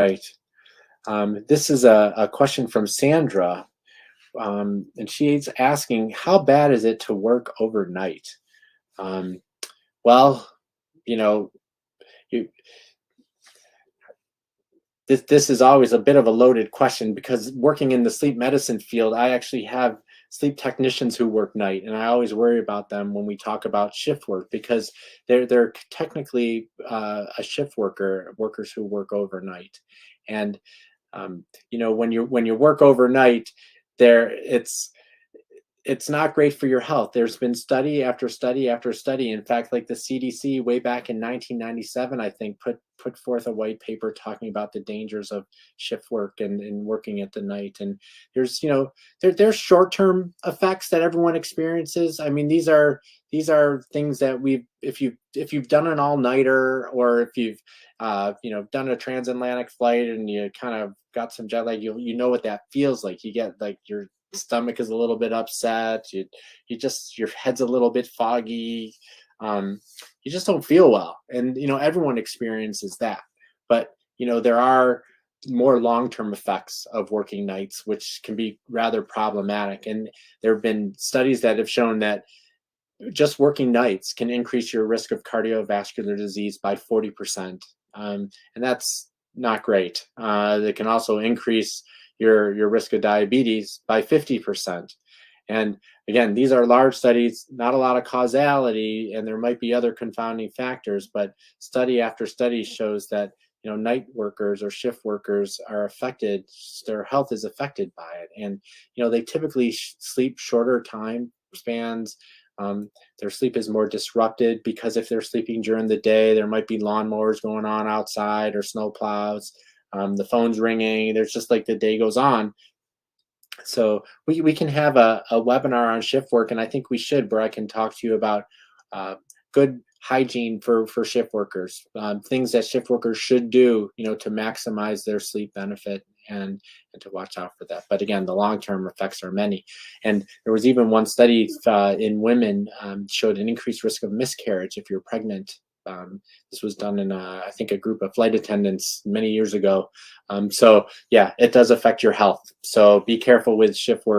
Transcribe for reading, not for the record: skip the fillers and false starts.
Right. This is a question from Sandra, and she's asking, how bad is it to work overnight? Um, well, you know, you, this is always a bit of a loaded question because working in the sleep medicine field, I actually have sleep technicians who work night, and I always worry about them when we talk about shift work because they're technically a shift workers who work overnight, and when you work overnight, there it's not great for your health. There's been study after study after study. In fact, like the CDC way back in 1997, I think put forth a white paper talking about the dangers of shift work and working at the night. And there's there's short-term effects that everyone experiences. I mean, these are things that if you've done an all-nighter, or if you've done a transatlantic flight and you kind of got some jet lag, you know what that feels like. You get like your stomach is a little bit upset, your head's a little bit foggy, you just don't feel well, and everyone experiences that. But there are more long-term effects of working nights which can be rather problematic, and there have been studies that have shown that just working nights can increase your risk of cardiovascular disease by 40%, and that's not great. It can also increase your risk of diabetes by 50%. And again, these are large studies, not a lot of causality, and there might be other confounding factors, but study after study shows that night workers or shift workers are affected, their health is affected by it. And they typically sleep shorter time spans. Their sleep is more disrupted because if they're sleeping during the day, there might be lawnmowers going on outside or snow plows. The phone's ringing. There's just like the day goes on. So we can have a webinar on shift work, and I think we should, where I can talk to you about good hygiene for shift workers, things that shift workers should do, to maximize their sleep benefit and to watch out for that. But again, the long-term effects are many. And there was even one study in women showed an increased risk of miscarriage if you're pregnant. This was done in, I think, a group of flight attendants many years ago. So yeah, it does affect your health. So be careful with shift work.